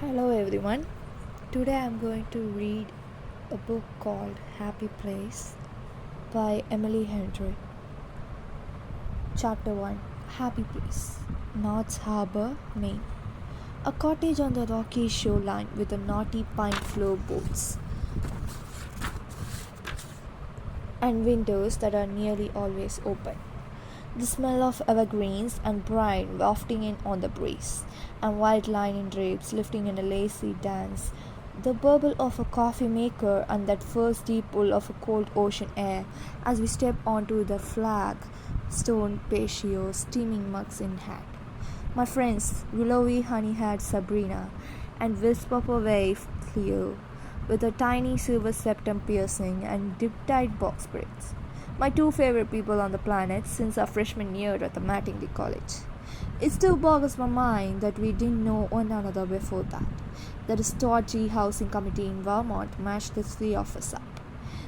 Hello everyone. Today I'm going to read a book called Happy Place by Emily Henry. Chapter 1. Happy Place, North Harbor, Maine. A cottage on the rocky shoreline with a knotty pine floorboards and windows that are nearly always open. The smell of evergreens and brine wafting in on the breeze, and white linen drapes lifting in a lacy dance, the burble of a coffee maker and that first deep pull of a cold ocean air as we step onto the flag stone patio, steaming mugs in hand. My friends, willowy honey-haired Sabrina and Wisp-Purple Wave Cleo, with a tiny silver septum piercing and dip-dyed box braids. My two favorite people on the planet since our freshman year at the Mattingly College. It still boggles my mind that we didn't know one another before that. That a stodgy housing committee in Vermont matched the three of us up.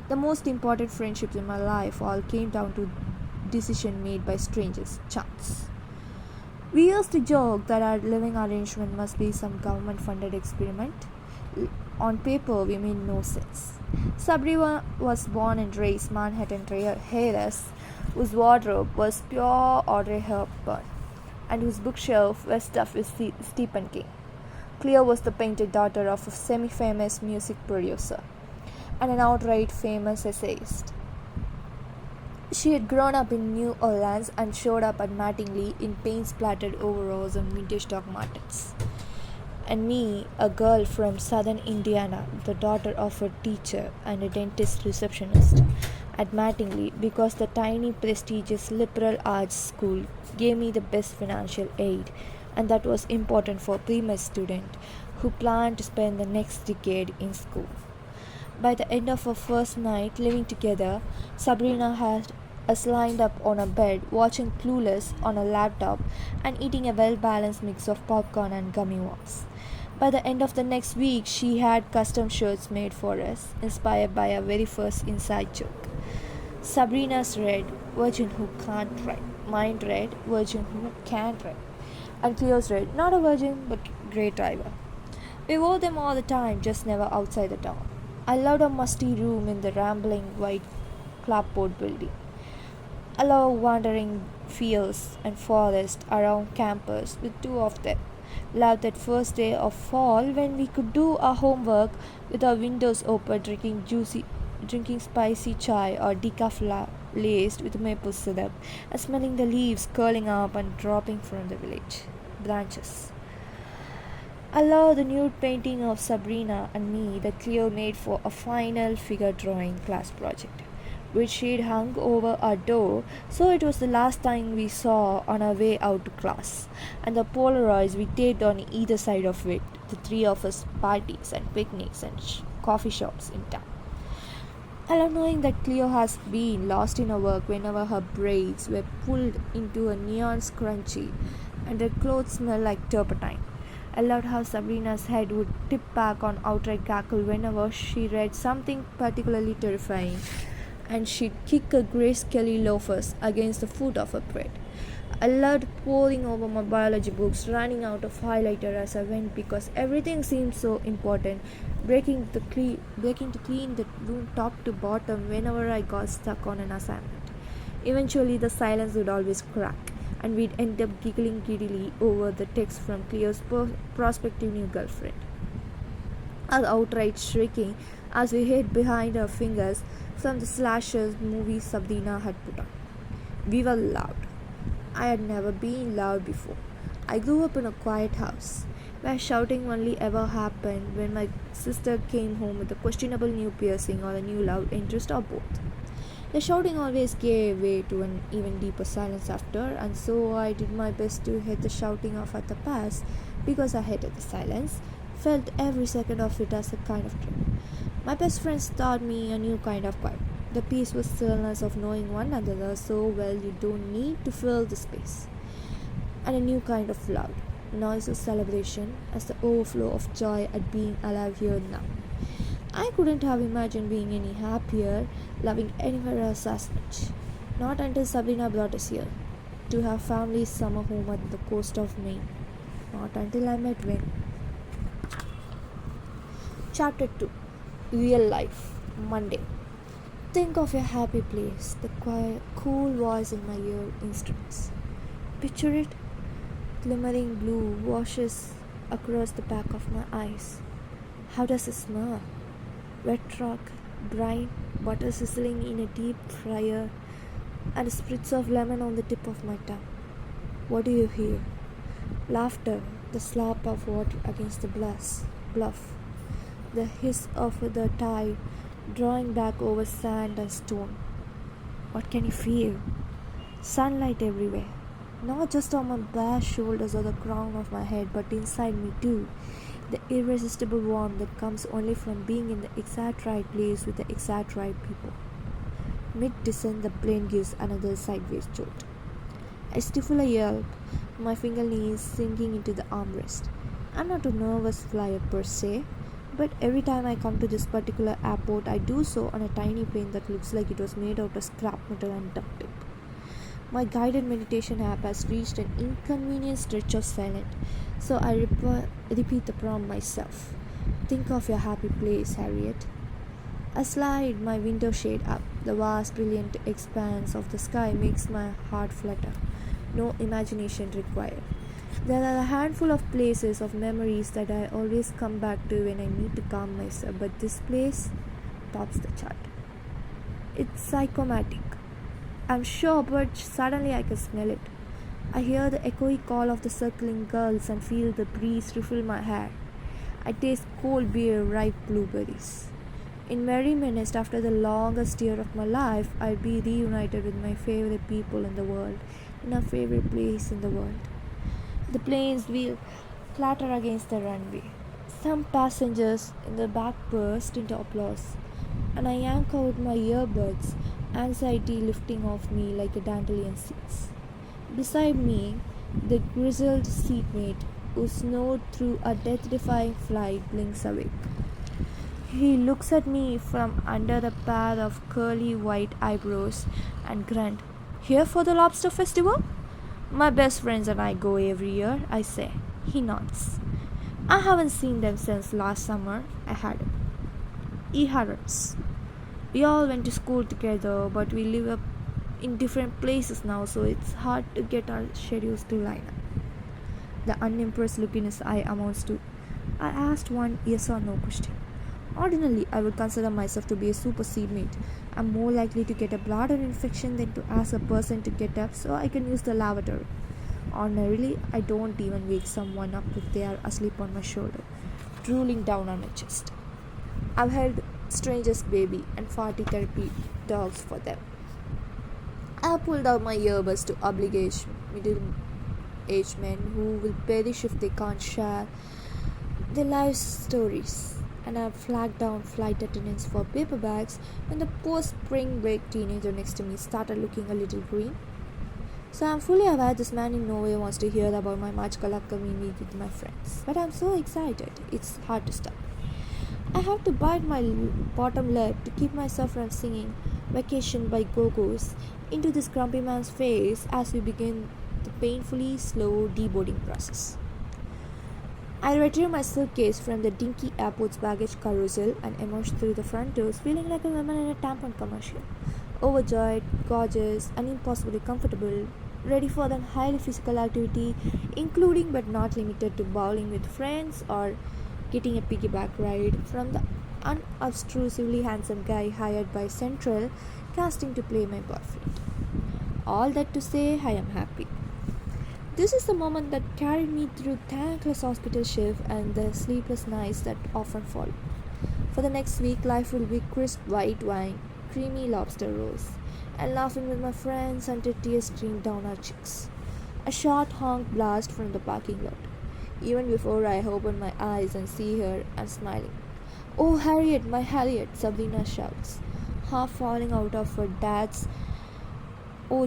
The most important friendships in my life all came down to decision made by strangers, chance. We used to joke that our living arrangement must be some government-funded experiment. On paper, we made no sense. Sabrina was born and raised Manhattan heiress, whose wardrobe was pure Audrey Hepburn, and whose bookshelf was stuffed with Stephen King. Cleo was the painted daughter of a semi-famous music producer and an outright famous essayist. She had grown up in New Orleans and showed up at Mattingly in paint-splattered overalls and vintage Doc Martens. And me, a girl from southern Indiana, the daughter of a teacher and a dentist receptionist at Mattingly, because the tiny prestigious liberal arts school gave me the best financial aid, and that was important for a pre-med student who planned to spend the next decade in school. By the end of our first night living together, Sabrina had us lined up on a bed, watching Clueless on a laptop and eating a well-balanced mix of popcorn and gummy worms. By the end of the next week, she had custom shirts made for us, inspired by our very first inside joke. Sabrina's read, Virgin Who Can't Write. Mine read, Virgin Who Can't Write. And Cleo's read, Not a Virgin, but Great Driver. We wore them all the time, just never outside the town. I loved a musty room in the rambling white clapboard building. I love wandering fields and forests around campus with two of them. Loved that first day of fall when we could do our homework with our windows open, drinking spicy chai or decaf laced with maple syrup, and smelling the leaves curling up and dropping from the village branches. I love the nude painting of Sabrina and me that Cleo made for a final figure drawing class project, which she'd hung over our door, so it was the last thing we saw on our way out to class, and the Polaroids we taped on either side of it, the three of us parties and picnics and coffee shops in town. I love knowing that Cleo has been lost in her work whenever her braids were pulled into a neon scrunchie and her clothes smelled like turpentine. I loved how Sabrina's head would tip back on outright cackle whenever she read something particularly terrifying, and she'd kick her Grace Kelly loafers against the foot of her bed. I loved poring over my biology books, running out of highlighter as I went because everything seemed so important, breaking to clean the room top to bottom whenever I got stuck on an assignment. Eventually, the silence would always crack, and we'd end up giggling giddily over the text from Cleo's prospective new girlfriend, or outright shrieking as we hid behind our fingers from the slashers movie Sabrina had put on. We were loud. I had never been loud before. I grew up in a quiet house, where shouting only ever happened when my sister came home with a questionable new piercing or a new loud interest or both. The shouting always gave way to an even deeper silence after, and so I did my best to head the shouting off at the pass because I hated the silence, felt every second of it as a kind of trip. My best friends taught me a new kind of quiet, the peaceful stillness of knowing one another so well you don't need to fill the space, and a new kind of loud, noisy celebration as the overflow of joy at being alive here now. I couldn't have imagined being any happier, loving anywhere else as much. Not until Sabrina brought us here, to have family's summer home at the coast of Maine. Not until I met Win. Chapter 2. Real Life. Monday. Think of your happy place. The quiet, cool voice in my ear instruments. Picture it. Glimmering blue washes across the back of my eyes. How does it smell? Wet rock, brine, butter sizzling in a deep fryer, and spritz of lemon on the tip of my tongue. What do you hear? Laughter, the slap of water against the bluff, the hiss of the tide drawing back over sand and stone. What can you feel? Sunlight everywhere, not just on my bare shoulders or the crown of my head, but inside me too. The irresistible warmth that comes only from being in the exact right place with the exact right people. Mid descent, the plane gives another sideways jolt. I stifle a yelp, my fingernails sinking into the armrest. I'm not a nervous flyer per se, but every time I come to this particular airport, I do so on a tiny plane that looks like it was made out of scrap metal and duct tape. My guided meditation app has reached an inconvenient stretch of silence, so I repeat the prompt myself. Think of your happy place, Harriet. I slide my window shade up. The vast, brilliant expanse of the sky makes my heart flutter. No imagination required. There are a handful of places of memories that I always come back to when I need to calm myself, but this place tops the chart. It's psychomatic. I'm sure, but suddenly I can smell it. I hear the echoey call of the circling gulls and feel the breeze ruffle my hair. I taste cold beer, ripe blueberries. In very minutes after the longest year of my life, I'll be reunited with my favorite people in the world, in a favorite place in the world. The plane's wheel clatter against the runway. Some passengers in the back burst into applause, and I yank out my earbuds, anxiety lifting off me like a dandelion seeds. Beside me, the grizzled seatmate who snored through a death-defying flight blinks awake. He looks at me from under a pair of curly white eyebrows and grinned. Here for the lobster festival? My best friends and I go every year, I say. He nods. I haven't seen them since last summer. I had him. He hurries. We all went to school together, but we live up in different places now, so it's hard to get our schedules to line up. The unimpressed look in his eye amounts to, I asked one yes or no question. Ordinarily, I would consider myself to be a super seatmate. I'm more likely to get a bladder infection than to ask a person to get up so I can use the lavatory. Ordinarily, I don't even wake someone up if they are asleep on my shoulder, drooling down on my chest. I've held strangers' baby and farty therapy dogs for them. I pulled out my earbuds to oblige middle-aged men who will perish if they can't share their life stories, and I flagged down flight attendants for paper bags when the post-spring break teenager next to me started looking a little green. So I'm fully aware this man in Norway wants to hear about my magical upcoming week with my friends. But I'm so excited, it's hard to stop. I have to bite my bottom lip to keep myself from singing Vacation by Go-Go's into this grumpy man's face as we begin the painfully slow deboarding process. I retrieve my suitcase from the dinky airport's baggage carousel and emerge through the front doors feeling like a woman in a tampon commercial. Overjoyed, gorgeous, and impossibly comfortable, ready for the highly physical activity, including but not limited to bowling with friends or getting a piggyback ride from the unobtrusively handsome guy hired by Central Casting to play my boyfriend. All that to say, I am happy. This is the moment that carried me through thankless hospital shift and the sleepless nights that often follow. For the next week, life will be crisp white wine, creamy lobster rolls, and laughing with my friends until tears stream down our cheeks. A short honk blast from the parking lot. Even before I open my eyes and see her, I'm smiling. Oh, Harriet, my Harriet, Sabrina shouts, half falling out of her dad's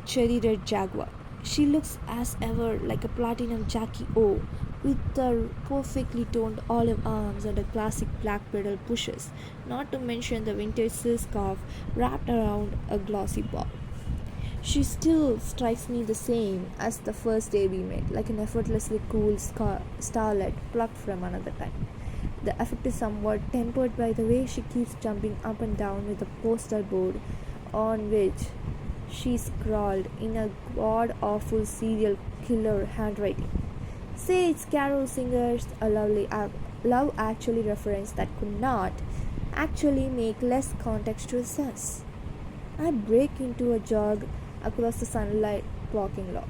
cherry red Jaguar. She looks as ever like a platinum Jackie O, with her perfectly toned olive arms and a classic black pedal pushes, not to mention the vintage silk scarf wrapped around a glossy bob. She still strikes me the same as the first day we met, like an effortlessly cool starlet plucked from another time. The effect is somewhat tempered by the way she keeps jumping up and down with the poster board on which she scrawled in a god awful serial killer handwriting. Say it's Carol Singer's a love actually reference that could not actually make less contextual sense. I break into a jog across the sunlight parking lot.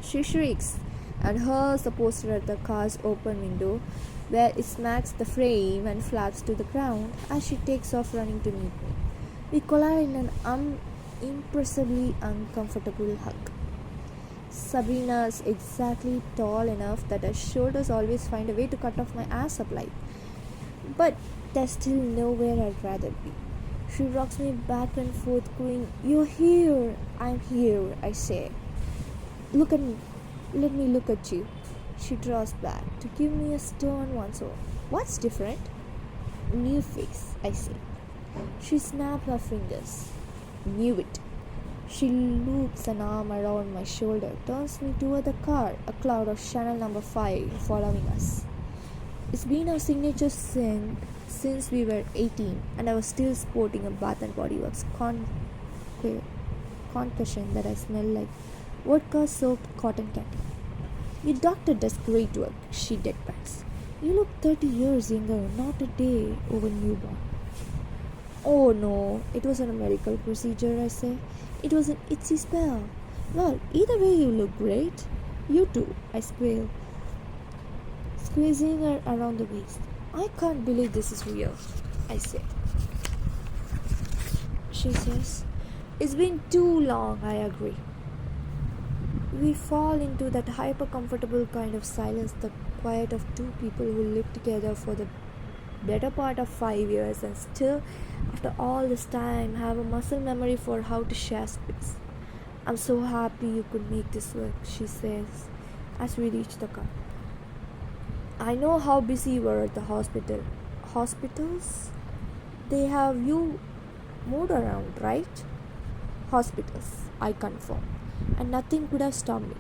She shrieks and hurls the poster at the car's open window, where it smacks the frame and flaps to the ground as she takes off running to meet me. We collide in an impressively uncomfortable hug. Sabrina's exactly tall enough that her shoulders always find a way to cut off my ass supply. But there's still nowhere I'd rather be. She rocks me back and forth, crying, "You're here! I'm here," I say. "Look at me. Let me look at you." She draws back to give me a stern once more. "What's different?" "New face," I say. She snaps her fingers. "Knew it." She loops an arm around my shoulder, turns me toward the car, a cloud of Chanel number 5 following us. It's been our signature scent since we were 18, and I was still sporting a Bath and Body Works concussion that I smell like vodka-soaked cotton candy. "Your doctor does great work," she deadpans. "You look 30 years younger, not a day over newborn." "Oh no, it wasn't a medical procedure," I say. "It was an itchy spell." "Well, either way you look great." "You too," I squeal, squeezing her around the waist. "I can't believe this is real," I say. She says, "It's been too long," I agree. We fall into that hyper-comfortable kind of silence, the quiet of two people who live together for the better part of 5 years and still, after all this time, have a muscle memory for how to share space. "I'm so happy you could make this work," she says as we reach the car. "I know how busy you were at the hospital." "Hospitals? They have you moved around, right?" "Hospitals," I confirm, "and nothing could have stopped me."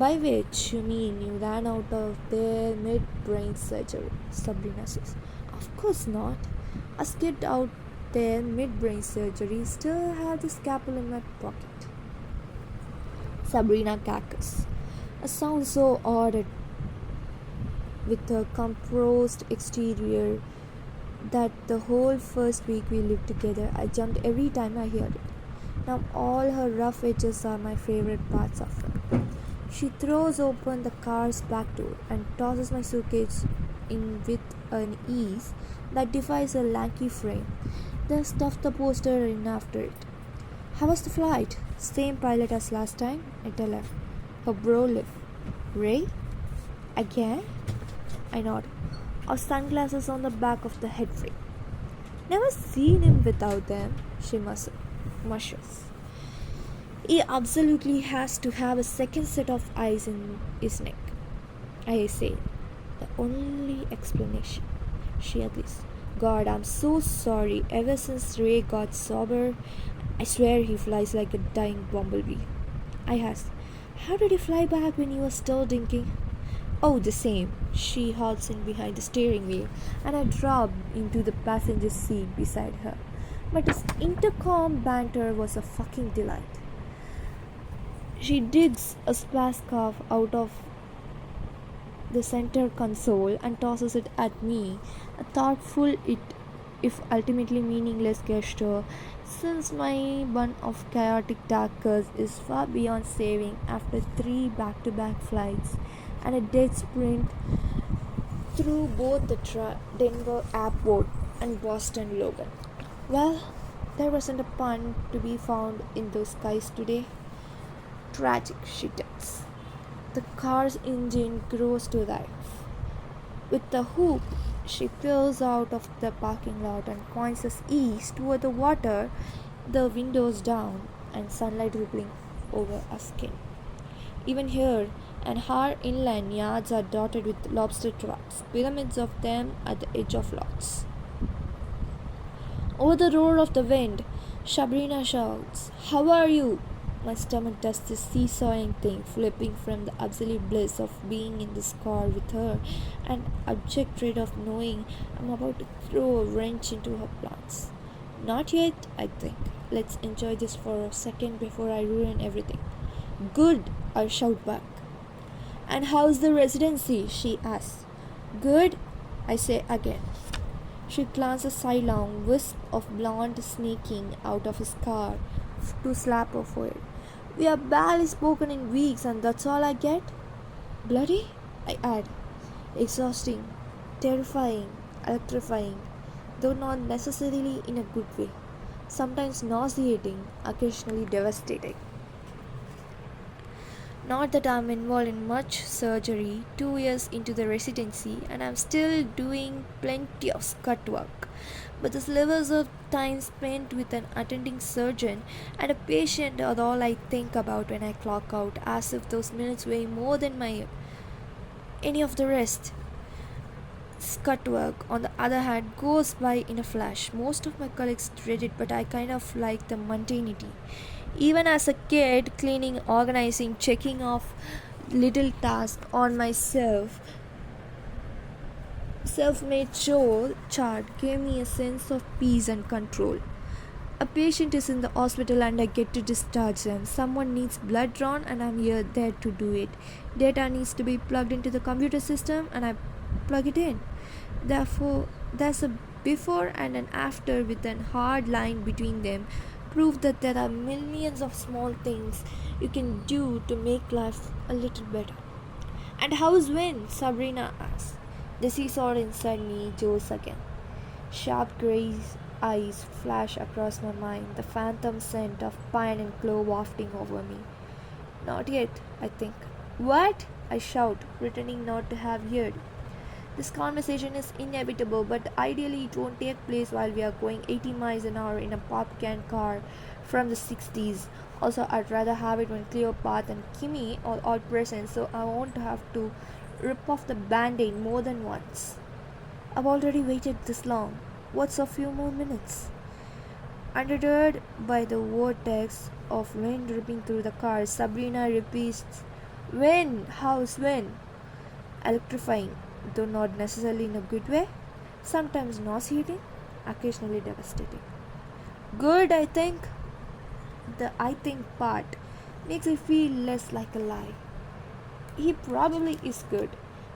"By which you mean you ran out of there mid-brain surgery," Sabrina says. "Of course not. I skipped out there mid-brain surgery, still have the scalpel in my pocket." Sabrina cackles, a sound so odd with her composed exterior that the whole first week we lived together, I jumped every time I heard it. Now all her rough edges are my favorite parts of her. She throws open the car's back door and tosses my suitcase in with an ease that defies her lanky frame, then stuffs the poster in after it. "How was the flight?" "Same pilot as last time," I tell her. Her brow lifts. "Ray? Again?" I nod. "Our sunglasses on the back of the head frame." "Never seen him without them," she mushes. "He absolutely has to have a second set of eyes in his neck," I say. "The only explanation," she agrees. "God, I'm so sorry. Ever since Ray got sober, I swear he flies like a dying bumblebee." I ask, "How did he fly back when you were still drinking?" "Oh, the same." She halts in behind the steering wheel, and I drop into the passenger seat beside her. But his intercom banter was a fucking delight. She digs a scarf out of the center console and tosses it at me, a thoughtful if ultimately meaningless gesture, since my bun of chaotic darkers is far beyond saving after 3 back-to-back flights and a dead sprint through both the Denver airport and Boston Logan. "Well, there wasn't a pun to be found in those skies today." "Tragic," she tells. The car's engine grows to life. With the whoop, she peels out of the parking lot and points us east toward the water, the windows down and sunlight rippling over our skin. Even here, and our inland yards are dotted with lobster traps, pyramids of them at the edge of lots. Over the roar of the wind, Sabrina shouts, "How are you?" My stomach does this seesawing thing, flipping from the absolute bliss of being in this car with her and abject dread of knowing I'm about to throw a wrench into her plans. Not yet, I think. Let's enjoy this for a second before I ruin everything. Good, I shout back. And how's the residency? She asks. Good, I say again. She glances sidelong, wisp of blonde sneaking out of his car to slap her forehead. We have barely spoken in weeks, and that's all I get? Bloody? I add. Exhausting, terrifying, electrifying, though not necessarily in a good way. Sometimes nauseating, occasionally devastating. Not that I'm involved in much surgery, 2 years into the residency, and I'm still doing plenty of scut work. But the slivers of time spent with an attending surgeon and a patient are all I think about when I clock out, as if those minutes weigh more than my any of the rest. Scut work, on the other hand, goes by in a flash. Most of my colleagues dread it, but I kind of like the mundanity. Even as a kid, cleaning, organizing, checking off little tasks on myself, self-made chore chart gave me a sense of peace and control. A patient is in the hospital and I get to discharge them. Someone needs blood drawn and I'm here there to do it. Data needs to be plugged into the computer system and I plug it in. Therefore, there's a before and an after with a hard line between them. Prove that there are millions of small things you can do to make life a little better. And how's when? Sabrina asks. The seesaw inside me jolts again. Sharp grey eyes flash across my mind, the phantom scent of pine and clove wafting over me. Not yet, I think. What? I shout, pretending not to have heard. This conversation is inevitable, but ideally it won't take place while we are going 80 miles an hour in a pop can car from the 60s. Also, I'd rather have it when Cleopatra and Kimmy are all present, so I won't have to rip off the band-aid more than once. I've already waited this long. What's a few more minutes? Undeterred by the vortex of wind ripping through the car, Sabrina repeats, When? How's when? Electrifying, though not necessarily in a good way. Sometimes nauseating, occasionally devastating. Good, I think. The I think part makes it feel less like a lie. He probably is good.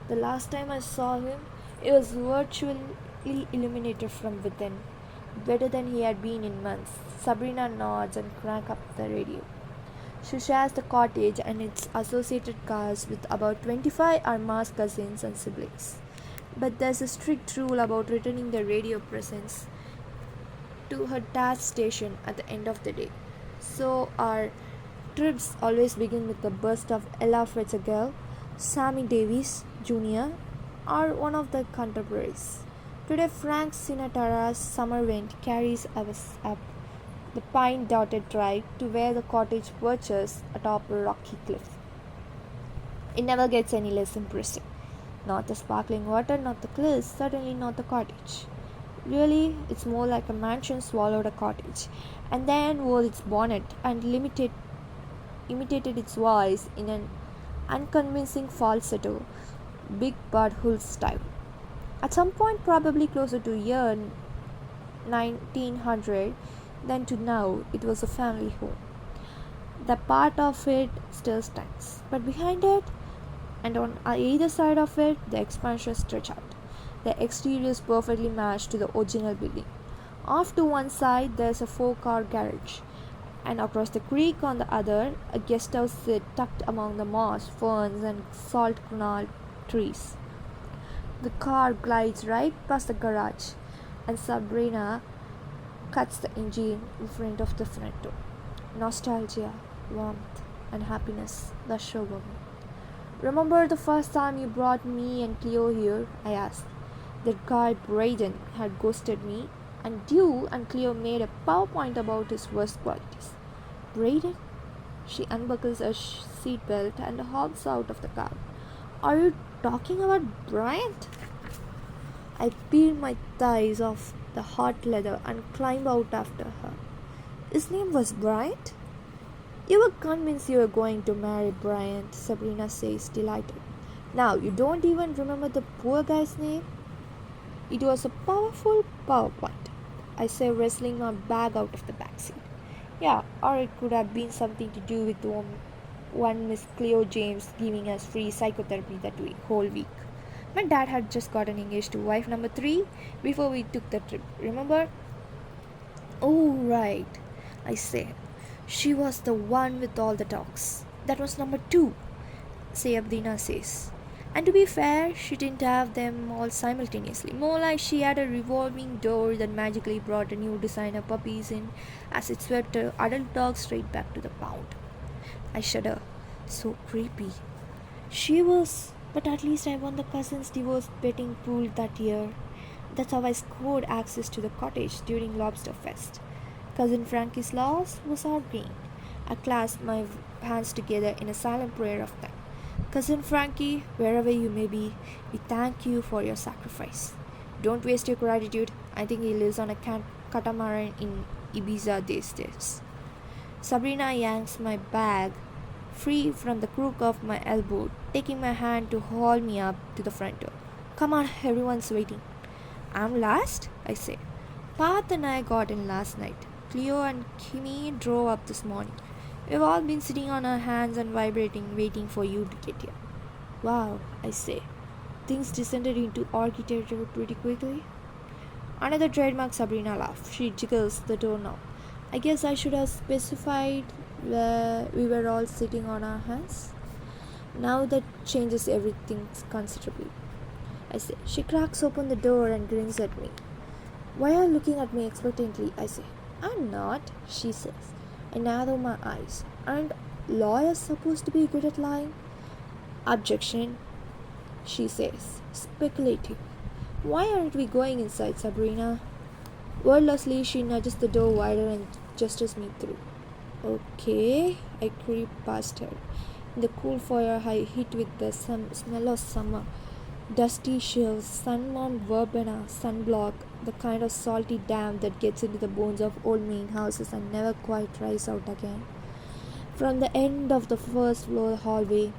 The last time I saw him, it was virtually illuminated from within. Better than he had been in months. Sabrina nods and cranks up the radio. She shares the cottage and its associated cars with about 25 Arma's cousins and siblings. But there's a strict rule about returning the radio presents to her dad's station at the end of the day. So our trips always begin with a burst of Ella Fitzgerald, Sammy Davis Jr., or one of the contemporaries. Today, Frank Sinatra's summer wind carries us up the pine-dotted drive to where the cottage perches atop a rocky cliff. It never gets any less impressive. Not the sparkling water, not the cliffs, certainly not the cottage. Really, it's more like a mansion swallowed a cottage, and then wore its bonnet and imitated its voice in an unconvincing falsetto, Big Bud Hull style. At some point, probably closer to year 1900 than to now, it was a family home. The part of it still stands, but behind it and on either side of it, the expansion stretch out. The exterior is perfectly matched to the original building. Off to one side, there's a 4-car garage, and across the creek on the other, a guest house tucked among the moss, ferns, and salt-gnarled trees. The car glides right past the garage, and Sabrina cuts the engine in front of the front door. Nostalgia, warmth, and happiness rush over me. Remember the first time you brought me and Cleo here? I asked. That guy Braden had ghosted me, and you and Cleo made a PowerPoint about his worst qualities. Braden? She unbuckles her seatbelt and hops out of the car. Are you talking about Bryant? I peel my thighs off the hot leather and climb out after her. His name was Bryant? You were convinced you were going to marry Bryant, Sabrina says, delighted. Now, you don't even remember the poor guy's name? It was a powerful PowerPoint, I say, wrestling my bag out of the backseat. Yeah, or it could have been something to do with one Miss Cleo James giving us free psychotherapy that whole week. My dad had just gotten engaged to wife number 3 before we took the trip, remember? Oh, right, I say. She was the one with all the dogs. That was number 2, Sabrina says. And to be fair, she didn't have them all simultaneously. More like she had a revolving door that magically brought a new designer puppies in as it swept her adult dog straight back to the pound. I shudder. So creepy. She was, but at least I won the cousin's divorce betting pool that year. That's how I scored access to the cottage during Lobster Fest. Cousin Frankie's loss was our gain. I clasped my hands together in a silent prayer of thanks. Cousin Frankie, wherever you may be, we thank you for your sacrifice. Don't waste your gratitude. I think he lives on a catamaran in Ibiza these days. Sabrina yanks my bag free from the crook of my elbow, taking my hand to haul me up to the front door. Come on, everyone's waiting. I'm last, I say. Path and I got in last night. Cleo and Kimmy drove up this morning. We've all been sitting on our hands and vibrating, waiting for you to get here. Wow, I say. Things descended into orgy territory pretty quickly. Another trademark Sabrina laugh. She jiggles the doorknob. I guess I should have specified where we were all sitting on our hands. Now that changes everything considerably, I say. She cracks open the door and grins at me. Why are you looking at me expectantly? I say. I'm not, she says. I narrow my eyes. Aren't lawyers supposed to be good at lying? Objection, she says, speculative. Why aren't we going inside, Sabrina? Wordlessly, she nudges the door wider and gestures me through. Okay, I creep past her. In the cool foyer, I hit with the smell of summer. Dusty shelves, sun-warmed verbena, sunblock, the kind of salty damp that gets into the bones of old main houses and never quite dries out again. From the end of the first floor hallway,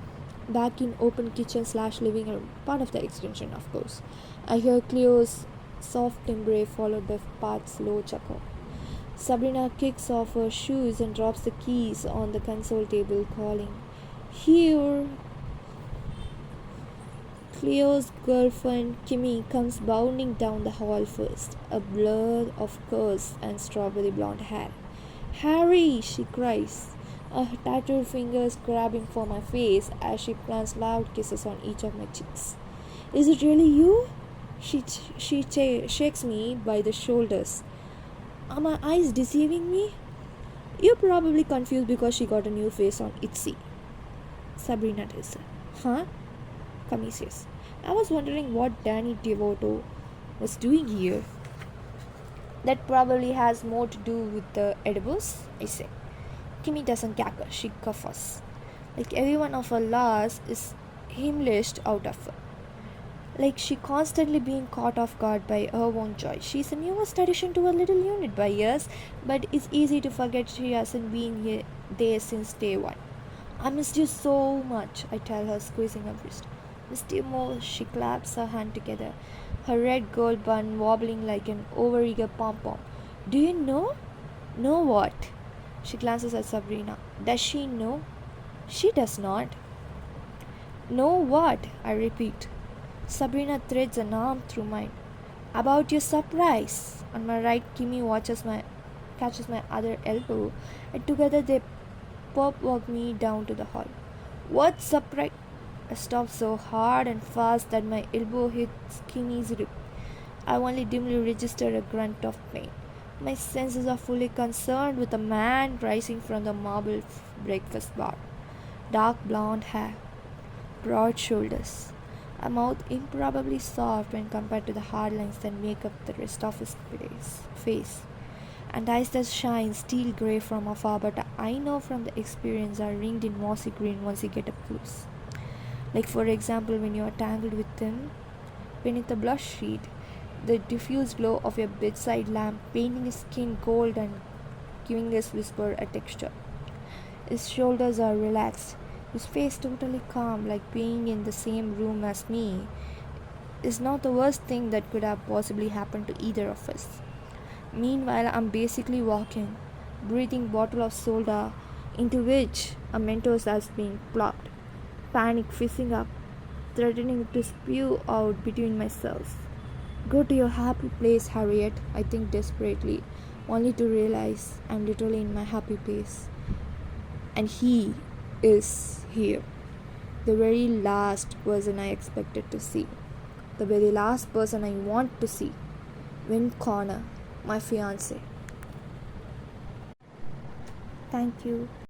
back in open kitchen/living room, part of the extension, of course, I hear Cleo's soft timbre followed by Pat's low chuckle. Sabrina kicks off her shoes and drops the keys on the console table, calling, Here! Cleo's girlfriend Kimmy comes bounding down the hall first, a blur of curls and strawberry blonde hair. Harry! She cries, her tattooed fingers grabbing for my face as she plants loud kisses on each of my cheeks. Is it really you? She shakes me by the shoulders. Are my eyes deceiving me? You're probably confused because she got a new face on Etsy, Sabrina tells her. Huh? Kami says. I was wondering what Danny Devoto was doing here. That probably has more to do with the edibles, I say. Kimmy doesn't cackle, she guffers. Like every one of her laws is himmlished out of her. Like she constantly being caught off guard by her own joy. She's the newest addition to her little unit by years, but it's easy to forget she hasn't been there since day one. I missed you so much, I tell her, squeezing her wrist. Missed you more, she claps her hand together, her red gold bun wobbling like an overeager pom-pom. Do you know? Know what? She glances at Sabrina. Does she know? She does not. Know what? I repeat. Sabrina threads an arm through mine. About your surprise. On my right, Kimmy catches my other elbow, and together they pop walk me down to the hall. What surprise? I stop so hard and fast that my elbow hits Kimmy's rib. I only dimly register a grunt of pain. My senses are fully concerned with a man rising from the marble breakfast bar. Dark blonde hair, broad shoulders, a mouth improbably soft when compared to the hard lines that make up the rest of his face, and eyes that shine steel grey from afar, but I know from the experience are ringed in mossy green once you get up close. Like for example, when you are tangled with him beneath a blush sheet, the diffused glow of your bedside lamp painting his skin gold and giving his whisper a texture. His shoulders are relaxed, his face totally calm, like being in the same room as me is not the worst thing that could have possibly happened to either of us. Meanwhile, I'm basically walking, breathing bottle of soda into which a Mentos has been plopped, panic fizzing up, threatening to spew out between my cells. Go to your happy place, Harriet, I think desperately, only to realize I'm literally in my happy place. And he is here. The very last person I expected to see. The very last person I want to see. Win Connor, my fiance. Thank you.